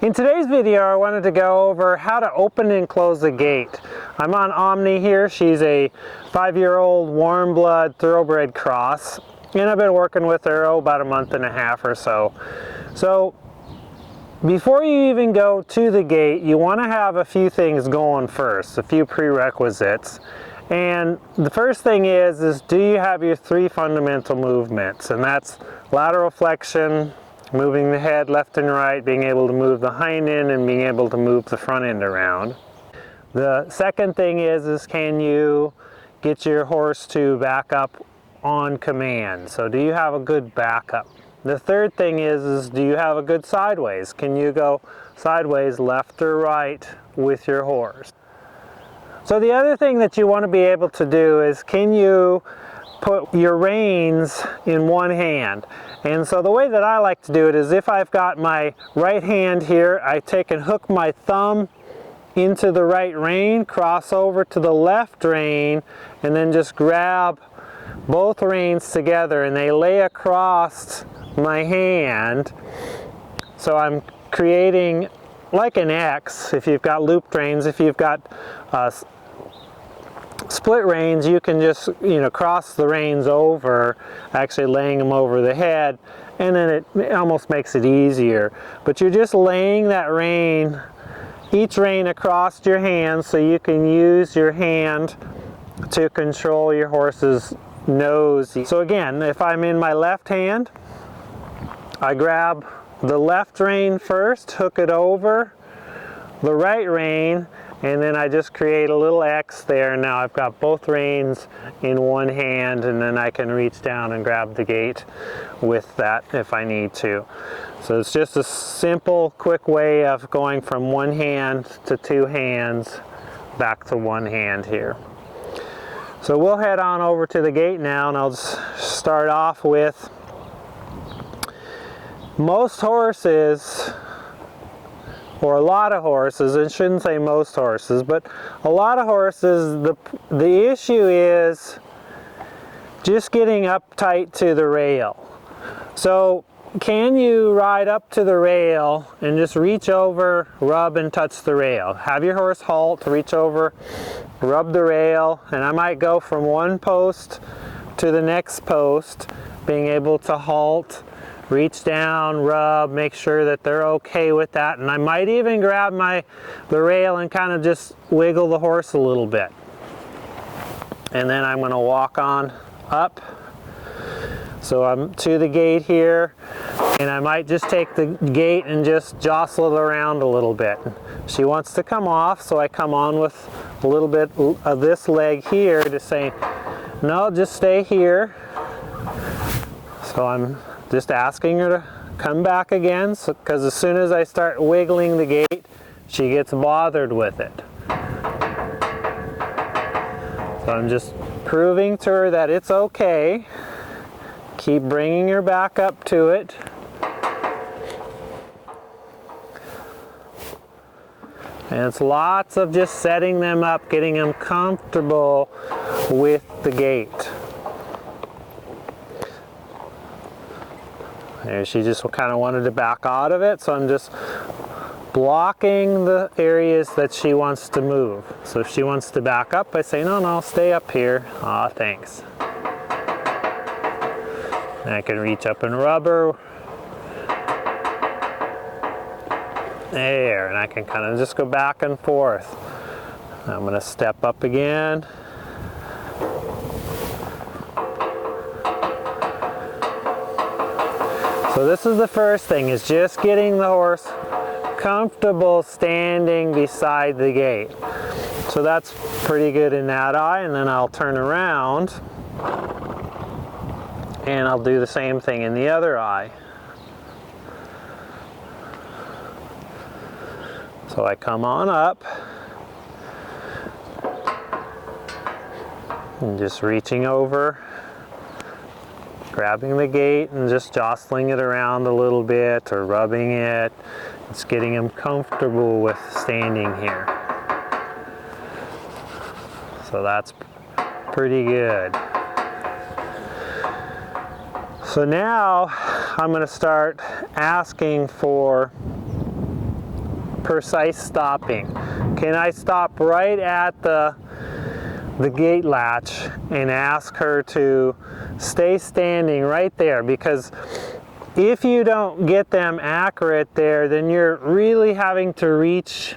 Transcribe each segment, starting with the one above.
In today's video, I wanted to go over how to open and close the gate. I'm on Omnie here. She's a 5-year-old warm blood thoroughbred cross, and I've been working with her about a month and a half or so. So before you even go to the gate, you want to have a few things going first, a few prerequisites. And the first thing is do you have your 3 fundamental movements? And that's lateral flexion, moving the head left and right, being able to move the hind end, and being able to move the front end around. The second thing is can you get your horse to back up on command? So do you have a good backup? The third thing is do you have a good sideways? Can you go sideways left or right with your horse? So the other thing that you want to be able to do is can you put your reins in one hand? And so the way that I like to do it is if I've got my right hand here, I take and hook my thumb into the right rein, cross over to the left rein, and then just grab both reins together and they lay across my hand. So I'm creating like an X if you've got looped reins. If you've got split reins, you can just cross the reins over, actually laying them over the head, and then it almost makes it easier. But you're just laying that rein, each rein across your hand, so you can use your hand to control your horse's nose. So again, if I'm in my left hand, I grab the left rein first, hook it over the right rein, and then I just create a little X there. Now I've got both reins in one hand, and then I can reach down and grab the gate with that if I need to. So it's just a simple, quick way of going from one hand to 2 hands, back to 1 hand here. So we'll head on over to the gate now, and I'll just start off with most horses, or a lot of horses, and shouldn't say most horses, but a lot of horses, the issue is just getting up tight to the rail. So can you ride up to the rail and just reach over, rub and touch the rail? Have your horse halt, reach over, rub the rail, and I might go from one post to the next post, being able to halt, reach down, rub, make sure that they're okay with that, and I might even grab the rail and kind of just wiggle the horse a little bit. And then I'm going to walk on up. So I'm to the gate here, and I might just take the gate and just jostle it around a little bit. She wants to come off, so I come on with a little bit of this leg here to say, no, just stay here. So I'm just asking her to come back again, because as soon as I start wiggling the gate, she gets bothered with it. So I'm just proving to her that it's okay. Keep bringing her back up to it. And it's lots of just setting them up, getting them comfortable with the gate. There, she just kind of wanted to back out of it, so I'm just blocking the areas that she wants to move. So if she wants to back up, I say, no, stay up here. Aw, thanks. And I can reach up and rub her. There, and I can kind of just go back and forth. I'm going to step up again. So this is the first thing, is just getting the horse comfortable standing beside the gate. So that's pretty good in that eye, and then I'll turn around and I'll do the same thing in the other eye. So I come on up and just reaching over, grabbing the gate and just jostling it around a little bit or rubbing it. It's getting him comfortable with standing here. So that's pretty good. So now I'm going to start asking for precise stopping. Can I stop right at the gate latch and ask her to stay standing right there? Because if you don't get them accurate there, then you're really having to reach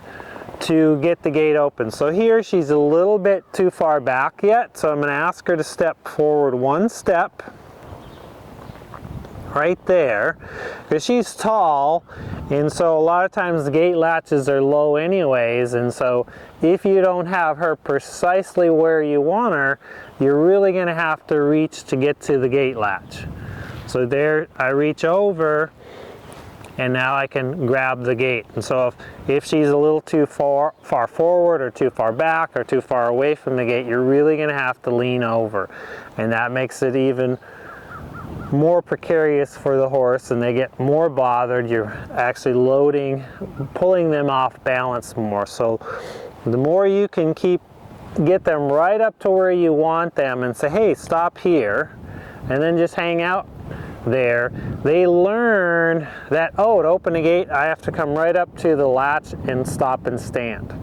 to get the gate open. So here she's a little bit too far back yet, so I'm going to ask her to step forward one step right there, because she's tall, and so a lot of times the gate latches are low anyways, and so if you don't have her precisely where you want her, you're really going to have to reach to get to the gate latch. So there I reach over, and now I can grab the gate. And so if she's a little too far forward or too far back or too far away from the gate, you're really going to have to lean over, and that makes it even more precarious for the horse, and they get more bothered. You're actually pulling them off balance more. So the more you can get them right up to where you want them and say, hey, stop here, and then just hang out there, they learn that, oh, to open a gate I have to come right up to the latch and stop and stand.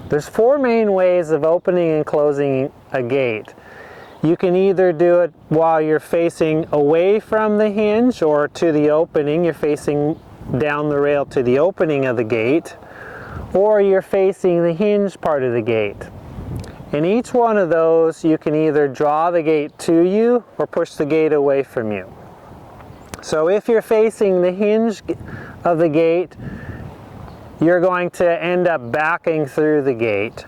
There's 4 main ways of opening and closing a gate. You can either do it while you're facing away from the hinge or to the opening, you're facing down the rail to the opening of the gate, or you're facing the hinge part of the gate. In each one of those, you can either draw the gate to you or push the gate away from you. So if you're facing the hinge of the gate, you're going to end up backing through the gate.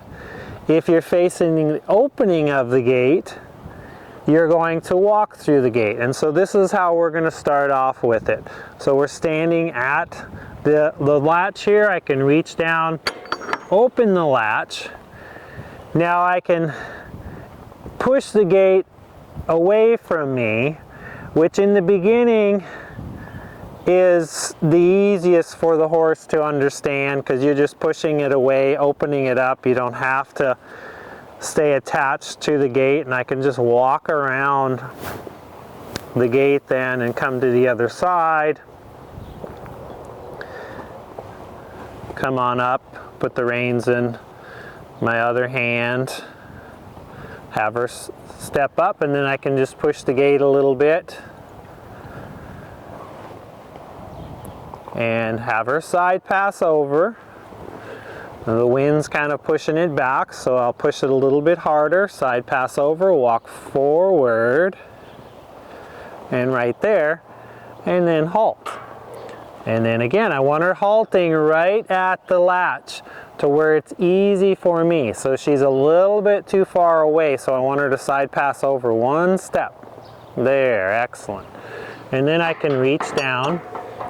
If you're facing the opening of the gate, you're going to walk through the gate. And so this is how we're going to start off with it. So we're standing at the latch here. I can reach down, open the latch. Now I can push the gate away from me, which in the beginning is the easiest for the horse to understand, because you're just pushing it away, opening it up. You don't have to stay attached to the gate, and I can just walk around the gate then and come to the other side. Come on up, put the reins in my other hand, have her step up, and then I can just push the gate a little bit and have her side pass over. The wind's kind of pushing it back, so I'll push it a little bit harder, side pass over, walk forward, and right there, and then halt. And then again, I want her halting right at the latch to where it's easy for me. So she's a little bit too far away, so I want her to side pass over one step. There, excellent. And then I can reach down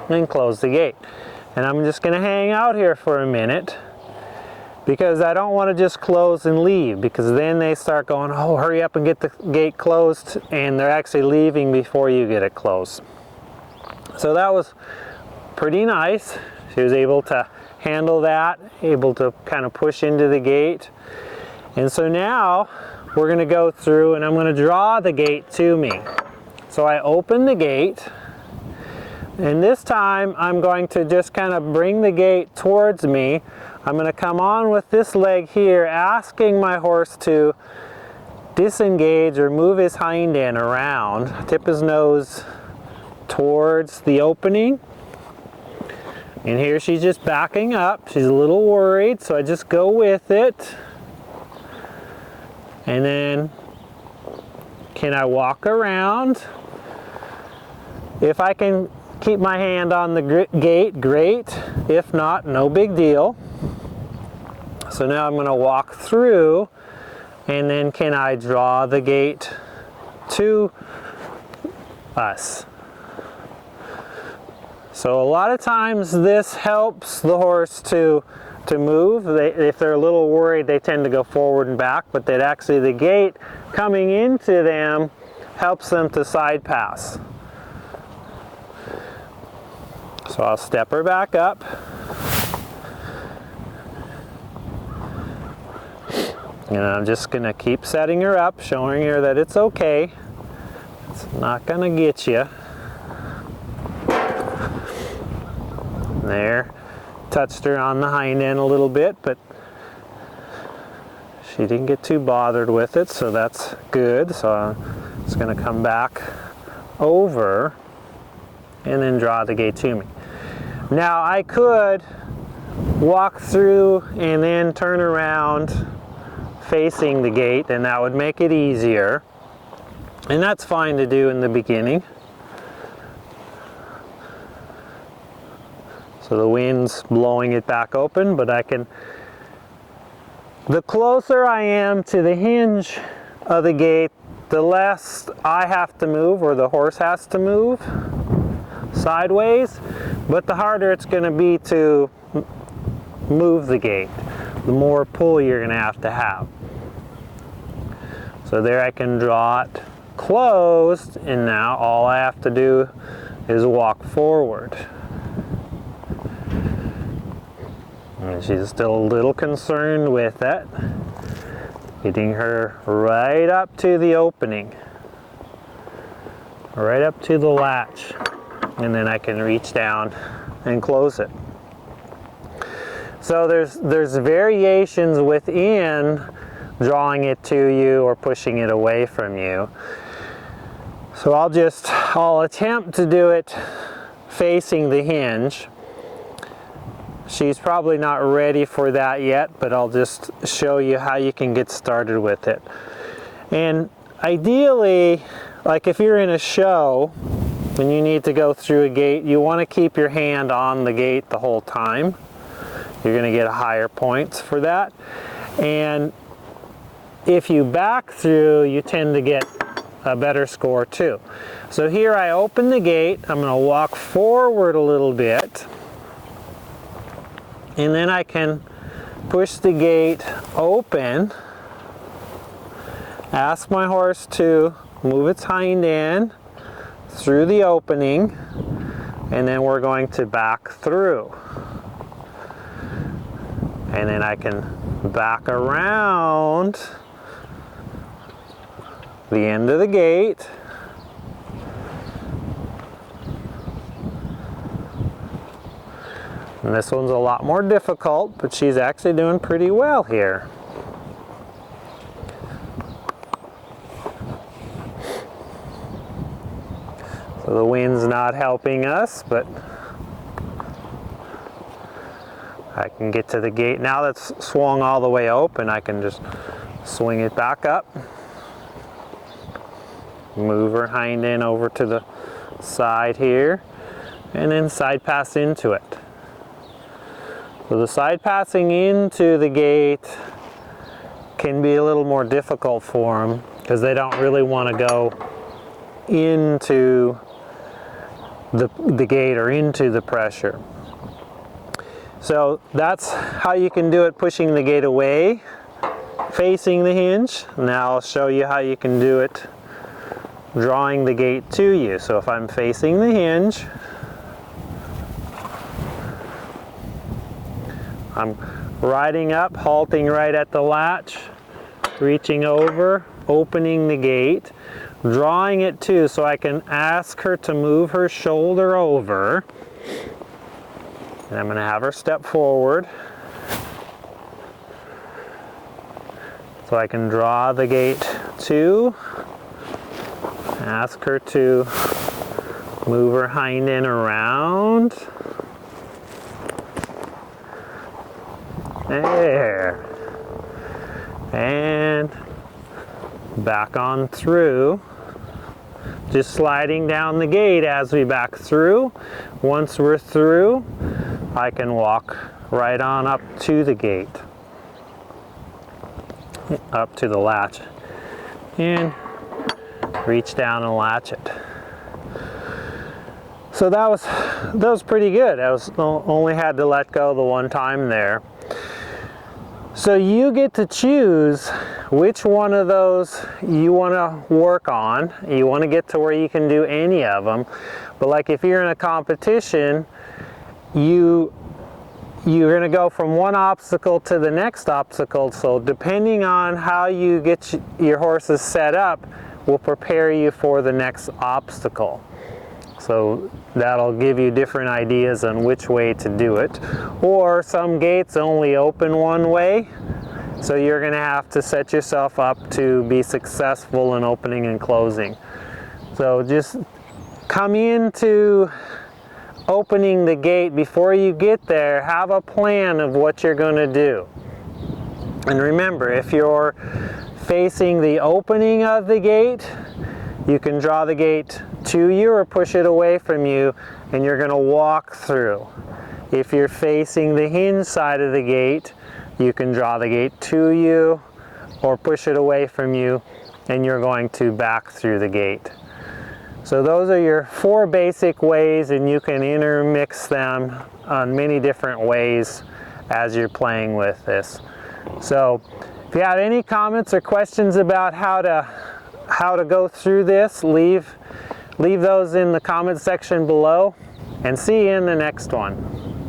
and close the gate. And I'm just going to hang out here for a minute, because I don't want to just close and leave, because then they start going, oh, hurry up and get the gate closed, and they're actually leaving before you get it closed. So that was pretty nice. She was able to handle that, able to kind of push into the gate. And so now we're going to go through, and I'm going to draw the gate to me. So I open the gate, and this time I'm going to just kind of bring the gate towards me. I'm going to come on with this leg here, asking my horse to disengage or move his hind end around, tip his nose towards the opening. And here she's just backing up. She's a little worried, so I just go with it. And then, can I walk around? If I can keep my hand on the gate, great. If not, no big deal. So now I'm going to walk through, and then can I draw the gate to us? So a lot of times this helps the horse to move. If they're a little worried, they tend to go forward and back, but that actually the gate coming into them helps them to side pass. So I'll step her back up. And I'm just going to keep setting her up, showing her that it's okay. It's not going to get you. There. touched her on the hind end a little bit, but she didn't get too bothered with it, so that's good. So I'm just going to come back over and then draw the gate to me. Now I could walk through and then turn around facing the gate, and that would make it easier, and that's fine to do in the beginning. So the wind's blowing it back open, but I can, the closer I am to the hinge of the gate, the less I have to move, or the horse has to move sideways, but the harder it's going to be to move the gate, the more pull you're going to have. So there I can draw it closed, and now all I have to do is walk forward. And she's still a little concerned with it. Getting her right up to the opening, right up to the latch, and then I can reach down and close it. So there's variations within drawing it to you or pushing it away from you. So I'll attempt to do it facing the hinge. She's probably not ready for that yet, but I'll just show you how you can get started with it. And ideally, like if you're in a show and you need to go through a gate, you want to keep your hand on the gate the whole time. You're going to get higher points for that. And if you back through, you tend to get a better score too. So here I open the gate, I'm going to walk forward a little bit, and then I can push the gate open, ask my horse to move its hind end through the opening, and then we're going to back through. And then I can back around the end of the gate, and this one's a lot more difficult, but she's actually doing pretty well here. So the wind's not helping us, but I can get to the gate. Now that's swung all the way open, I can just swing it back up, move her hind end over to the side here, and then side pass into it. So the side passing into the gate can be a little more difficult for them because they don't really want to go into the gate or into the pressure. So that's how you can do it, pushing the gate away, facing the hinge. Now I'll show you how you can do it drawing the gate to you. So if I'm facing the hinge, I'm riding up, halting right at the latch, reaching over, opening the gate, drawing it to, so I can ask her to move her shoulder over. And I'm going to have her step forward so I can draw the gate to, ask her to move her hind end around. There. And back on through. Just sliding down the gate as we back through. Once we're through, I can walk right on up to the gate, up to the latch, and reach down and latch it. So that was pretty good. I only had to let go the one time there. So you get to choose which one of those you want to work on. You want to get to where you can do any of them. But like if you're in a competition, you're going to go from one obstacle to the next obstacle. So depending on how you get your horses set up will prepare you for the next obstacle. So that'll give you different ideas on which way to do it. Or some gates only open one way, so you're going to have to set yourself up to be successful in opening and closing. So just come into opening the gate. Before you get there, have a plan of what you're going to do. And remember, if you're facing the opening of the gate, you can draw the gate to you or push it away from you, and you're going to walk through. If you're facing the hinge side of the gate, you can draw the gate to you or push it away from you, and you're going to back through the gate. So those are your 4 basic ways, and you can intermix them on many different ways as you're playing with this. So if you have any comments or questions about how to go through this, leave those in the comment section below, and see you in the next one.